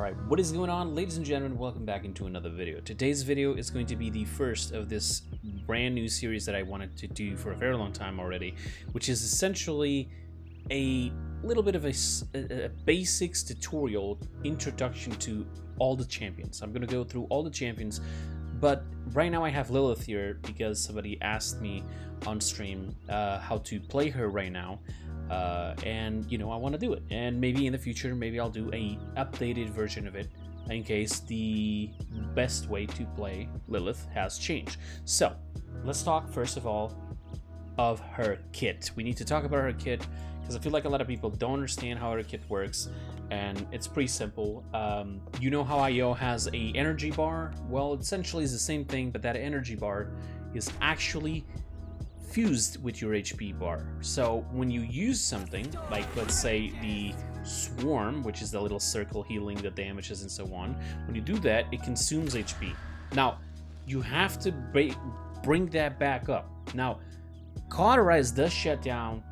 Alright, what is going on, ladies and gentlemen? Welcome back into another video. Today's video is going to be the first of this brand new series that I wanted to do for a very long time already, which is essentially a little bit of a basics tutorial introduction to all the champions. I'm going to go through all the champions, but right now I have Lillith here because somebody asked me on stream how to play her right now. And you know, I want to do it, and maybe in the future maybe I'll do a updated version of it in case the best way to play Lillith has changed. So let's talk first of all of her kit. We need to talk about her kit because I feel like a lot of people don't understand how her kit works, and it's pretty simple. You know how IO has a energy bar? Well, essentially it's the same thing, but that energy bar is actually fused with your HP bar. So when you use something like, let's say, the swarm, which is the little circle healing the damages and so on, when you do that, it consumes HP. Now you have to bring that back up. Now Cauterize does shut down,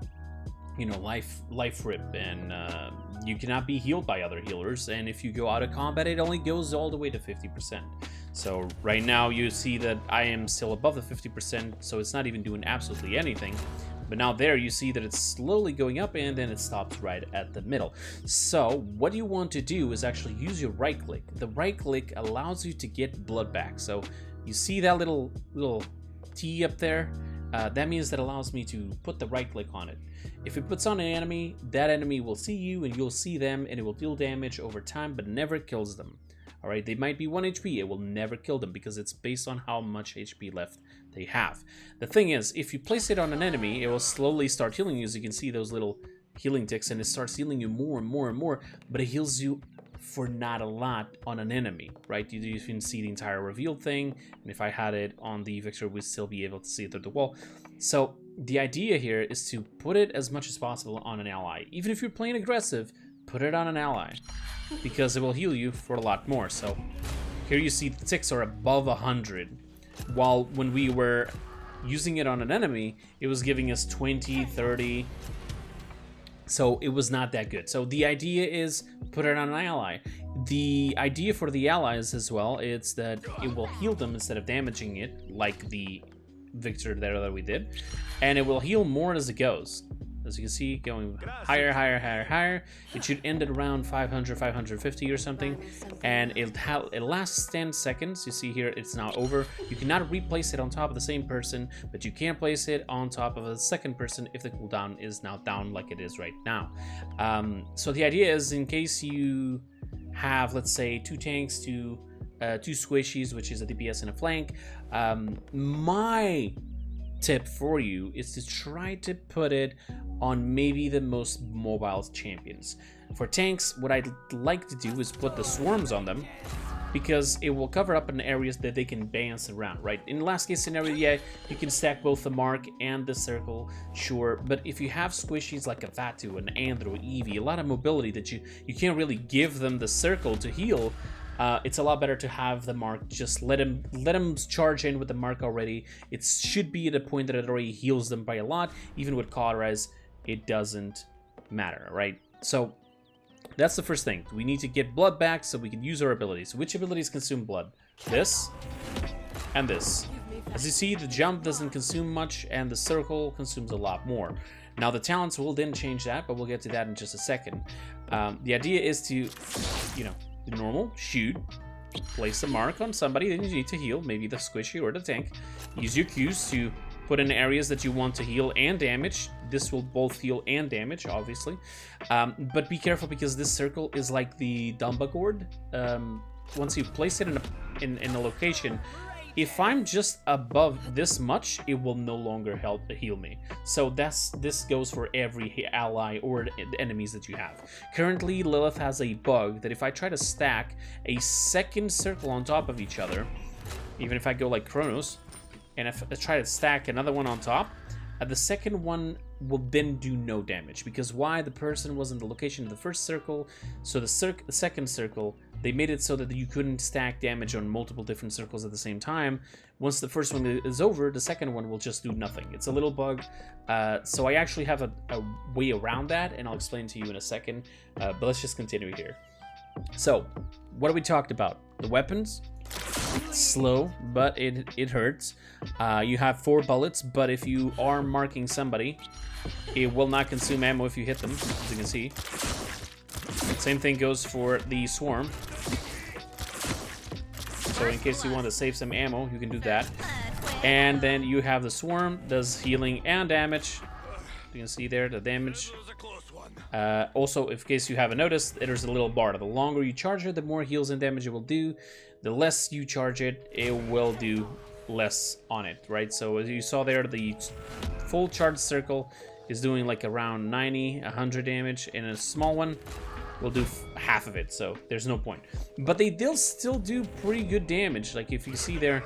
you know, life rip, and you cannot be healed by other healers, and if you go out of combat it only goes all the way to 50%. So right now you see that I am still above the 50%, so it's not even doing absolutely anything. But now there you see that it's slowly going up and then it stops right at the middle. So what you want to do is actually use your right click. The right click allows you to get blood back. So you see that little T up there? That means that allows me to put the right click on it. If it puts on an enemy, that enemy will see you and you'll see them, and it will deal damage over time but never kills them. Alright, they might be 1 HP, it will never kill them because it's based on how much HP left they have. The thing is, if you place it on an enemy, it will slowly start healing you. As you can see those little healing ticks, and it starts healing you more and more and more, but it heals you for not a lot on an enemy, right? You can see the entire reveal thing, and if I had it on the Victor, we'd still be able to see it through the wall. So the idea here is to put it as much as possible on an ally. Even if you're playing aggressive, put it on an ally, because it will heal you for a lot more. So here you see the ticks are above 100, while when we were using it on an enemy, it was giving us 20, 30, so it was not that good. So the idea is put it on an ally. The idea for the allies as well is that it will heal them instead of damaging it, like the Victor there that we did, and it will heal more as it goes. As you can see, going higher, higher, higher, higher. It should end at around 500, 550 or something, and it lasts 10 seconds. You see here, it's now over. You cannot replace it on top of the same person, but you can place it on top of a second person if the cooldown is now down like it is right now. So the idea is, in case you have, let's say, 2 tanks, two squishies, which is a DPS and a flank, my tip for you is to try to put it on maybe the most mobile champions. For tanks, what I'd like to do is put the swarms on them, because it will cover up in areas that they can bounce around, right? In the last case scenario, yeah, you can stack both the mark and the circle, sure, but if you have squishies like a Vatu, an Andro, Eevee, a lot of mobility that you can't really give them the circle to heal, it's a lot better to have the mark. Just let them charge in with the mark already. It should be at a point that it already heals them by a lot. Even with Cauterize, it doesn't matter, right? So that's the first thing. We need to get blood back so we can use our abilities. Which abilities consume blood? This and this. As you see, the jump doesn't consume much and the circle consumes a lot more. Now the talents will then change that, but we'll get to that in just a second. The idea is to, you know, the normal shoot, place a mark on somebody that you need to heal, maybe the squishy or the tank. Use your Qs to put in areas that you want to heal and damage. This will both heal and damage, obviously. But be careful, because this circle is like the Dumba gourd. Once you place it in a location, if I'm just above this much, it will no longer help to heal me. So this goes for every ally or enemies that you have. Currently, Lillith has a bug that if I try to stack a second circle on top of each other, even if I go like Kronos, and if I try to stack another one on top, the second one will then do no damage. Because why? The person was in the location of the first circle, so the second circle, they made it so that you couldn't stack damage on multiple different circles at the same time. Once the first one is over, the second one will just do nothing. It's a little bug. So I actually have a way around that, and I'll explain to you in a second. But let's just continue here. So, what we talked about? The weapons, slow, but it hurts. You have 4 bullets, but if you are marking somebody, it will not consume ammo if you hit them, as you can see. Same thing goes for the swarm. So in case you want to save some ammo, you can do that. And then you have the swarm, does healing and damage. You can see there the damage. Also, in case you haven't noticed, there's a little bar. The longer you charge it, the more heals and damage it will do. The less you charge it, it will do less on it, right? So as you saw there, the full charge circle is doing like around 90, 100 damage, and a small one will do half of it, so there's no point. But they still do pretty good damage. Like if you see there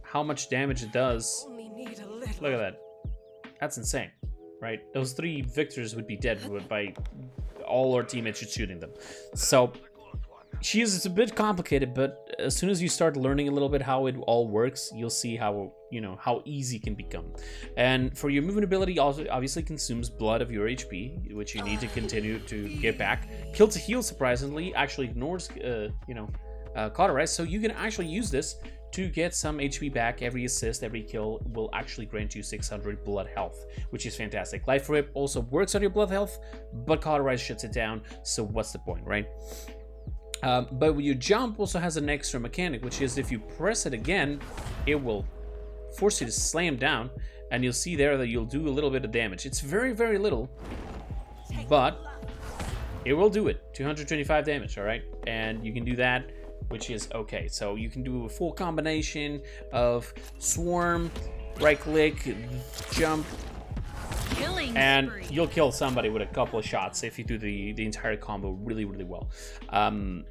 how much damage it does, look at that. That's insane, right? Those 3 victors would be dead by all our teammates just shooting them. So it's a bit complicated, but as soon as you start learning a little bit how it all works, you'll see how, you know, how easy it can become. And for your movement ability, also obviously consumes blood of your HP, which you need to continue to get back. Kill to heal, surprisingly, actually ignores, cauterize, so you can actually use this to get some HP back. Every assist, every kill will actually grant you 600 blood health, which is fantastic. Life Rip also works on your blood health, but cauterize shuts it down, so what's the point, right? But your jump also has an extra mechanic, which is if you press it again, it will force you to slam down, and you'll see there that you'll do a little bit of damage. It's very, very little, but it will do it. 225 damage, all right? And you can do that, which is okay. So you can do a full combination of swarm, right click, jump, and you'll kill somebody with a couple of shots if you do the entire combo really, really well.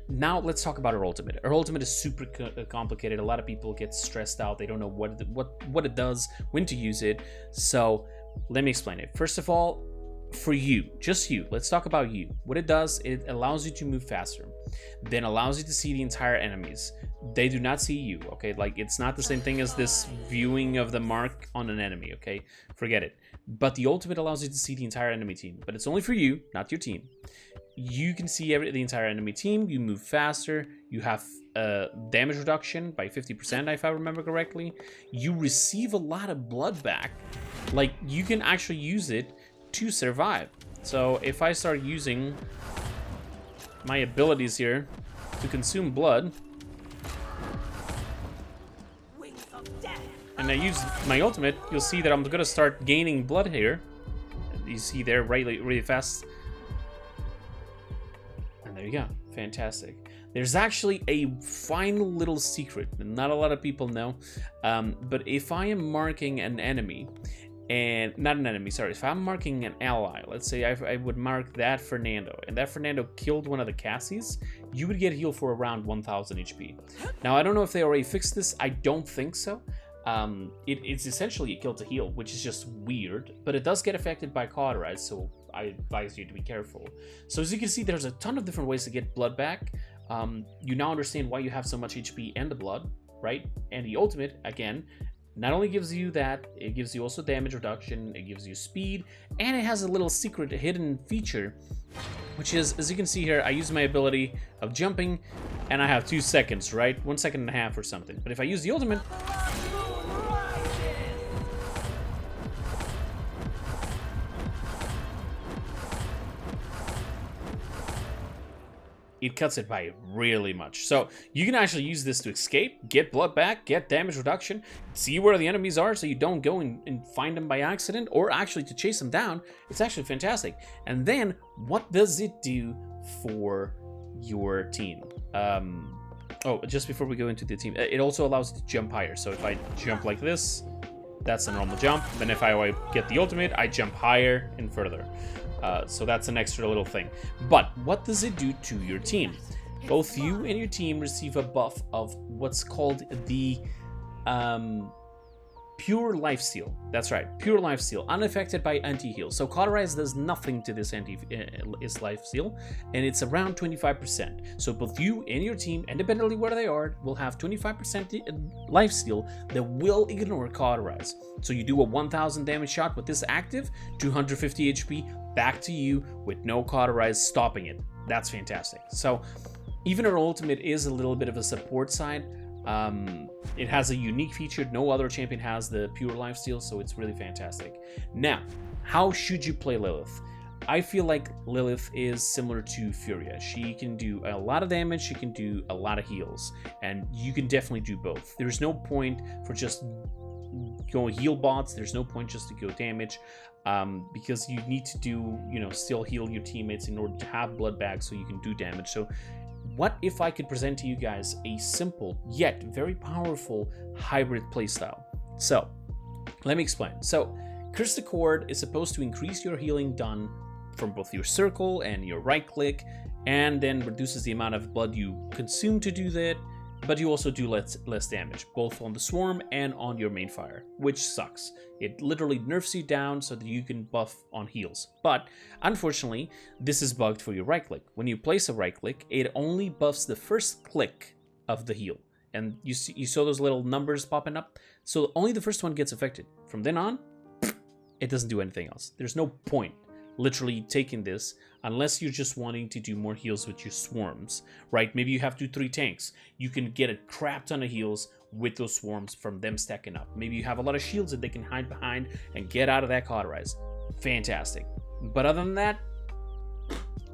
Now let's talk about her ultimate. Her ultimate is super complicated. A lot of people get stressed out. They don't know what it does, when to use it. So let me explain it. First of all, for you, just you, let's talk about you. What it does, it allows you to move faster, then allows you to see the entire enemies. They do not see you, okay? Like, it's not the same thing as this viewing of the mark on an enemy, okay? Forget it. But the ultimate allows you to see the entire enemy team, but it's only for you, not your team. You can see the entire enemy team. You move faster. You have damage reduction by 50%, if I remember correctly. You receive a lot of blood back. Like, you can actually use it to survive. So if I start using my abilities here to consume blood, and I use my ultimate, you'll see that I'm gonna start gaining blood here. You see there really fast. And there you go, fantastic. There's actually a final little secret that not a lot of people know, but if I am marking an enemy, and not an enemy, sorry, if I'm marking an ally, let's say I would mark that Fernando, and that Fernando killed one of the Cassies, you would get healed for around 1000 HP. Now, I don't know if they already fixed this. I don't think so. It's essentially a kill to heal, which is just weird, but it does get affected by cauterize, so I advise you to be careful. So as you can see, there's a ton of different ways to get blood back. You now understand why you have so much HP and the blood, right? And the ultimate, again, not only gives you that, it gives you also damage reduction, it gives you speed, and it has a little secret hidden feature, which is, as you can see here, I use my ability of jumping, and I have 2 seconds, right? 1.5 seconds or something. But if I use the ultimate, it cuts it by really much. So you can actually use this to escape, get blood back, get damage reduction, see where the enemies are so you don't go and find them by accident, or actually to chase them down. It's actually fantastic. And then what does it do for your team? Oh, just before we go into the team, it also allows you to jump higher. So if I jump like this, that's a normal jump. Then if I get the ultimate, I jump higher and further. So that's an extra little thing. But what does it do to your team? Both you and your team receive a buff of what's called the Pure Lifesteal. That's right, Pure Lifesteal, unaffected by anti-heal. So Cauterize does nothing to this Lifesteal, and it's around 25%. So both you and your team, independently where they are, will have 25% Lifesteal that will ignore Cauterize. So you do a 1000 damage shot with this active, 250 HP back to you with no Cauterize stopping it. That's fantastic. So even her ultimate is a little bit of a support side. It has a unique feature. No other champion has the pure lifesteal, so it's really fantastic. Now, how should you play Lillith? I feel like Lillith is similar to Furia. She can do a lot of damage, she can do a lot of heals, and you can definitely do both. There's no point for just going heal bots, there's no point just to go damage, because you need to do, still heal your teammates in order to have blood bags so you can do damage. So what if I could present to you guys a simple yet very powerful hybrid playstyle? So let me explain. So Curse the Cord is supposed to increase your healing done from both your circle and your right click, and then reduces the amount of blood you consume to do that, but you also do less damage, both on the swarm and on your main fire, which sucks. It literally nerfs you down so that you can buff on heals. But unfortunately, this is bugged for your right click. When you place a right click, it only buffs the first click of the heal. And you saw those little numbers popping up? So only the first one gets affected. From then on, it doesn't do anything else. There's no point literally taking this unless you're just wanting to do more heals with your swarms, right? Maybe you have 2-3 tanks. You can get a crap ton of heals with those swarms from them stacking up. Maybe you have a lot of shields that they can hide behind and get out of that cauterize. Fantastic. But other than that,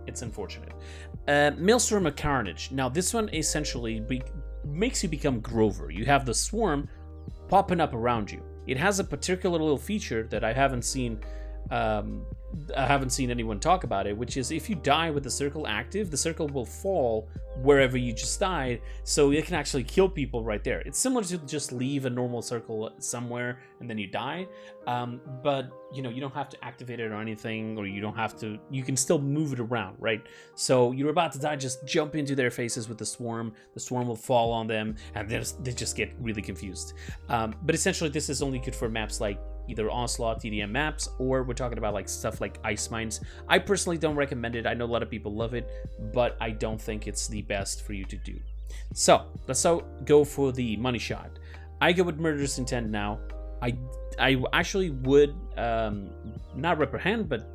it's unfortunate. Maelstrom of Carnage. Now this one essentially makes you become Grover. You have the swarm popping up around you. It has a particular little feature that I haven't seen anyone talk about it, which is if you die with the circle active, the circle will fall wherever you just died, so it can actually kill people right there. It's similar to just leave a normal circle somewhere and then you die, but you don't have to activate it or anything, or you can still move it around, right? So you're about to die, just jump into their faces with the swarm will fall on them, and they just get really confused. But essentially this is only good for maps like either Onslaught, TDM maps, or we're talking about like stuff like Ice Mines. I personally don't recommend it. I know a lot of people love it, but I don't think it's the best for you to do. So let's go for the money shot. I go with Murderous Intent now. I actually would not reprehend, but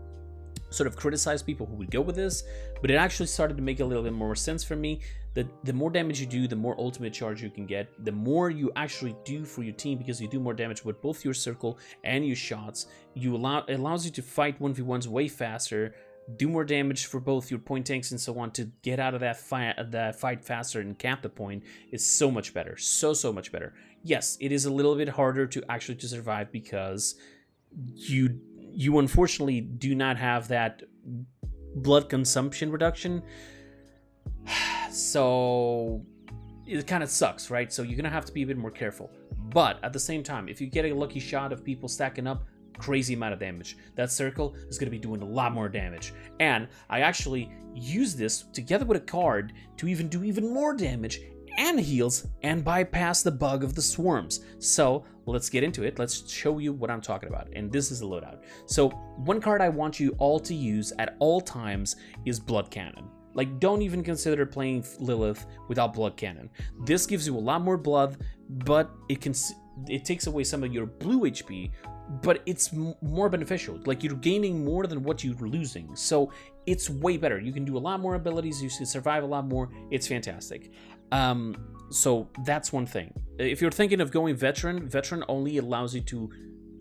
sort of criticize people who would go with this, but it actually started to make a little bit more sense for me. The more damage you do, the more ultimate charge you can get, the more you actually do for your team, because you do more damage with both your circle and your shots. It allows you to fight 1v1s way faster, do more damage for both your point tanks and so on, to get out of that fight faster and cap the point. Is so much better, so much better. Yes, it is a little bit harder to actually survive because you unfortunately do not have that blood consumption reduction, so it kind of sucks, right? So you're gonna have to be a bit more careful. But at the same time, if you get a lucky shot of people stacking up, crazy amount of damage, that circle is going to be doing a lot more damage. And I actually use this together with a card to do even more damage and heals and bypass the bug of the swarms. So let's get into it. Let's show you what I'm talking about. And this is a loadout. So one card I want you all to use at all times is Blood Cannon. Like, don't even consider playing Lillith without Blood Cannon. This gives you a lot more blood, but it takes away some of your blue HP, but it's more beneficial. Like, you're gaining more than what you're losing, so it's way better. You can do a lot more abilities, you can survive a lot more. It's fantastic. So that's one thing. If you're thinking of going veteran only allows you to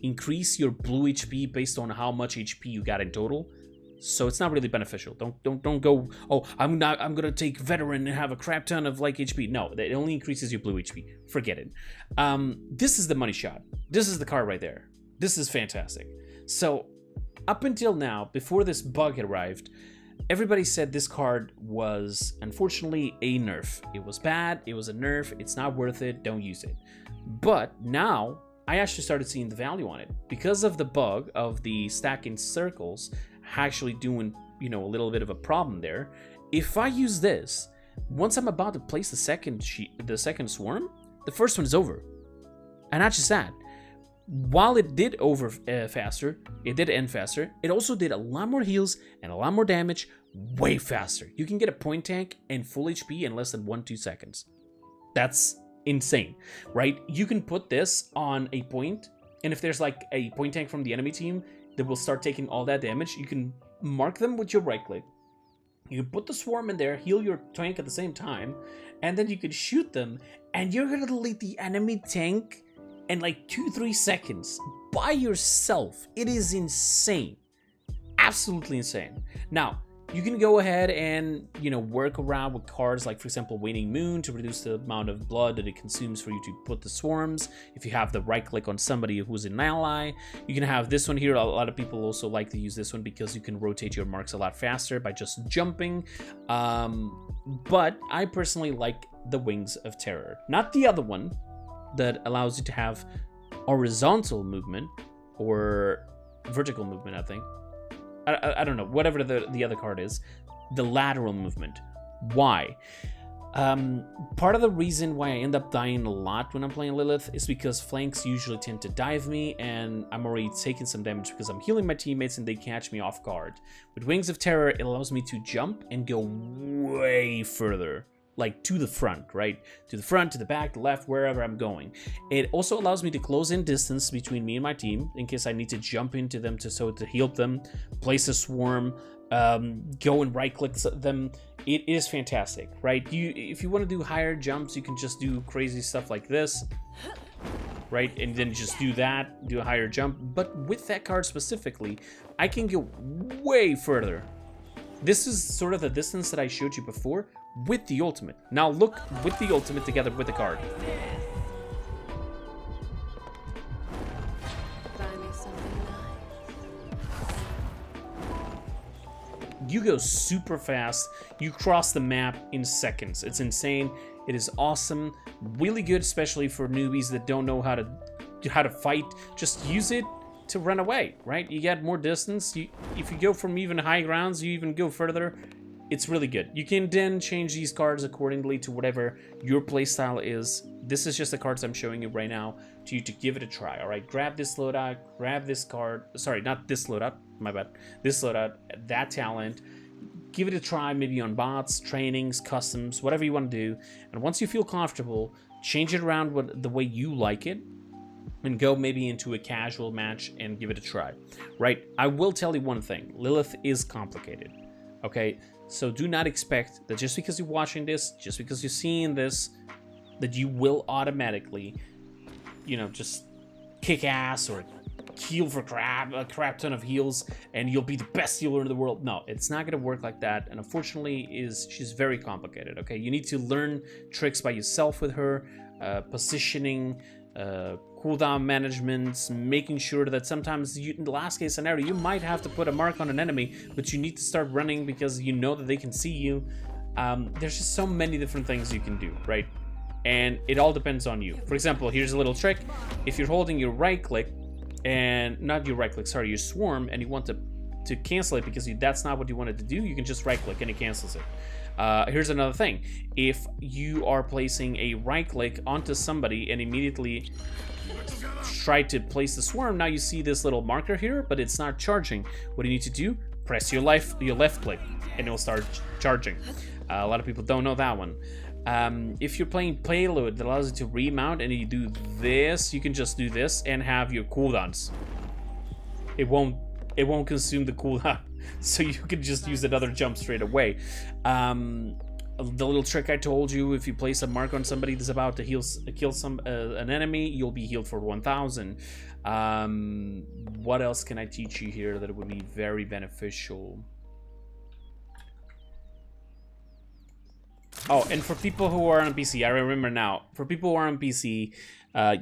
increase your blue HP based on how much HP you got in total. So it's not really beneficial. Don't go, oh, I'm gonna take veteran and have a crap ton of like HP. No, it only increases your blue HP. Forget it. This is the money shot. This is the card right there. This is fantastic. So up until now, before this bug arrived, everybody said this card was unfortunately a nerf. It was bad, it was a nerf, it's not worth it, don't use it. But now I actually started seeing the value on it because of the bug of the stacking circles actually doing, a little bit of a problem there. If I use this, once I'm about to place the second swarm, the first one is over. And not just that, while it did faster, it did end faster, it also did a lot more heals and a lot more damage way faster. You can get a point tank and full HP in less than 1-2 seconds. That's insane, right? You can put this on a point, and if there's like a point tank from the enemy team that will start taking all that damage, you can mark them with your right click, You put the swarm in there, heal your tank at the same time, and then you can shoot them, and you're gonna delete the enemy tank in like 2-3 seconds by yourself. It is insane. Absolutely insane. Now, you can go ahead and, you know, work around with cards like, for example, Waning Moon to reduce the amount of blood that it consumes for you to put the swarms. If you have the right click on somebody who's an ally, you can have this one here. A lot of people also like to use this one because you can rotate your marks a lot faster by just jumping. But I personally like the Wings of Terror, not the other one that allows you to have horizontal movement or vertical movement, I think. I don't know, whatever the other card is, the lateral movement. Why? Part of the reason why I end up dying a lot when I'm playing Lillith is because flanks usually tend to dive me, and I'm already taking some damage because I'm healing my teammates and they catch me off guard. With Wings of Terror, it allows me to jump and go way further, like to the front, right? To the front, to the back, the left, wherever I'm going. It also allows me to close in distance between me and my team in case I need to jump into them to heal them, place a swarm, go and right click them. It is fantastic, right? If you want to do higher jumps, you can just do crazy stuff like this, right? And then just do that, do a higher jump. But with that card specifically, I can go way further. This is sort of the distance that I showed you before with the ultimate. Now look with the ultimate together with the card. You go super fast. You cross the map in seconds. It's insane. It is awesome. Really good, especially for newbies that don't know how to fight. Just use it to run away, right? You get more distance. If you go from even high grounds, you even go further. It's really good. You can then change these cards accordingly to whatever your playstyle is. This is just the cards I'm showing you right now to you to give it a try, all right? Grab this loadout, grab this card. Sorry, not this loadout, my bad. This loadout, that talent. Give it a try, maybe on bots, trainings, customs, whatever you want to do. And once you feel comfortable, change it around the way you like it and go maybe into a casual match and give it a try, right? I will tell you one thing. Lillith is complicated, okay? So do not expect that just because you're watching this, just because you're seeing this, that you will automatically, you know, just kick ass or heal for a crap ton of heals and you'll be the best healer in the world. No, it's not going to work like that. And unfortunately, she's very complicated, okay? You need to learn tricks by yourself with her, positioning, cooldown management, making sure that sometimes in the last case scenario you might have to put a mark on an enemy, but you need to start running because you know that they can see you. There's just so many different things you can do, right? And it all depends on you. For example, here's a little trick. If you're holding your right click and not your right click, sorry, your swarm, and you want to cancel it because that's not what you wanted to do, you can just right click and it cancels it. Here's another thing. If you are placing a right click onto somebody and immediately try to place the swarm, now you see this little marker here, but it's not charging. What do you need to do? Press your left click and it'll start charging. A lot of people don't know that one. If you're playing payload that allows you to remount and you do this, you can just do this and have your cooldowns. It won't consume the cooldown, so you can just use another jump straight away. The little trick I told you, if you place a mark on somebody that's about to kill an enemy, you'll be healed for 1,000. What else can I teach you here that would be very beneficial? Oh, and for people who are on PC, I remember now, for people who are on PC,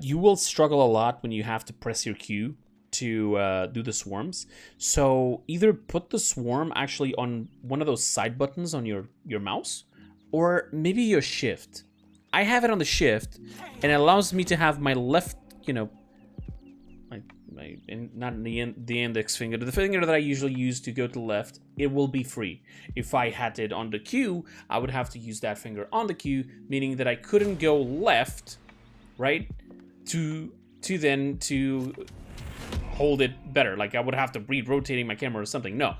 you will struggle a lot when you have to press your Q to do the swarms. So either put the swarm actually on one of those side buttons on your mouse, or maybe your shift. I have it on the shift, and it allows me to have my left, you know, not the index finger, the finger that I usually use to go to the left, it will be free. If I had it on the Q, I would have to use that finger on the Q, meaning that I couldn't go left, right, to hold it better. Like I would have to re-rotating my camera or something. No.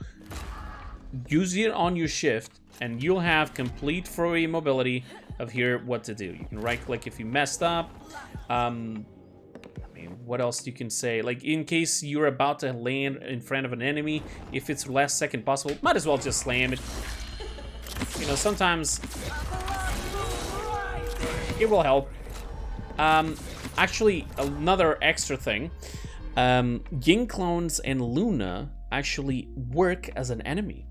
Use it on your shift and you'll have complete free mobility of here what to do. You can right click if you messed up. I mean, what else you can say? Like in case you're about to land in front of an enemy, if it's last second possible, might as well just slam it. You know, sometimes it will help. Actually, another extra thing, Ying clones and Luna actually work as an enemy.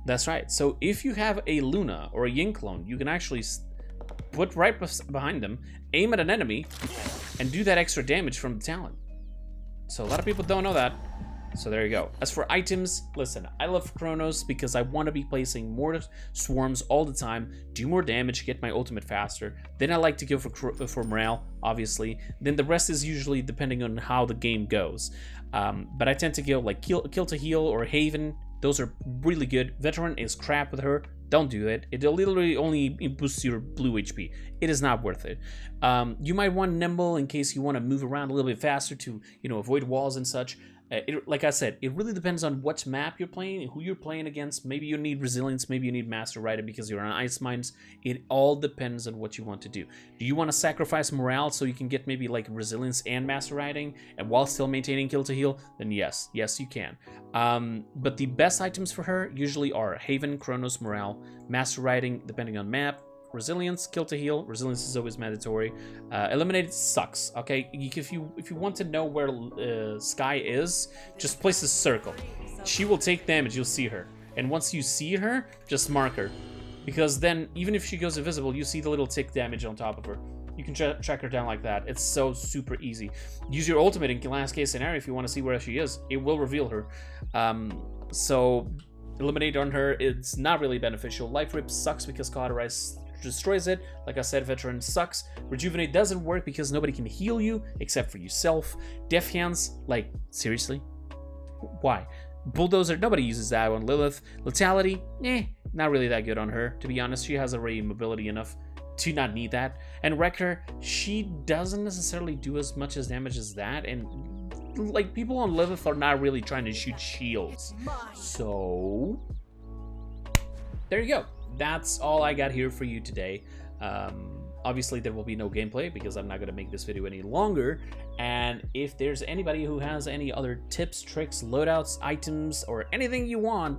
That's right. So if you have a Luna or a Ying clone, you can actually put right behind them, aim at an enemy, and do that extra damage from the talent. So a lot of people don't know that. So there you go. As for items, listen, I love Chronos because I want to be placing more swarms all the time, do more damage, get my ultimate faster. Then I like to go for morale, obviously. Then the rest is usually depending on how the game goes. But I tend to go like kill to heal or Haven. Those are really good. Veteran is crap with her. Don't do it. It literally only boosts your blue HP. It is not worth it. You might want Nimble in case you want to move around a little bit faster to, you know, avoid walls and such. Like I said, it really depends on what map you're playing, who you're playing against. Maybe you need Resilience, maybe you need Master Rider because you're on Ice Mines. It all depends on what you want to do. Do you want to sacrifice morale so you can get maybe like Resilience and Master Riding and while still maintaining Kill to Heal? Then yes, you can. But the best items for her usually are Haven, Chronos, Morale, Master Riding, depending on map, Resilience, Kill to Heal. Resilience is always mandatory. Eliminated sucks. Okay, if you want to know where Sky is, just place a circle. She will take damage. You'll see her, and once you see her, just mark her, because then even if she goes invisible, you see the little tick damage on top of her. You can track her down like that. It's so super easy. Use your ultimate in last case scenario if you want to see where she is. It will reveal her. So eliminate on her. It's not really beneficial. Life Rip sucks because Cauterize destroys it. Like I said, Veteran sucks. Rejuvenate doesn't work because nobody can heal you except for yourself. Death Hands, like, seriously? Why? Bulldozer, nobody uses that on Lillith. Lethality, not really that good on her, to be honest. She has already mobility enough to not need that. And Wrecker, she doesn't necessarily do as much as damage as that, and like, people on Lillith are not really trying to shoot shields. So there you go. That's all I got here for you today. Obviously there will be no gameplay because I'm not going to make this video any longer. And if there's anybody who has any other tips, tricks, loadouts, items, or anything you want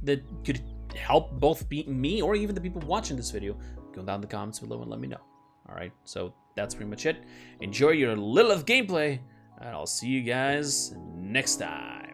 that could help both me or even the people watching this video, go down in the comments below and let me know. Alright, so that's pretty much it. Enjoy your Lillith gameplay, and I'll see you guys next time.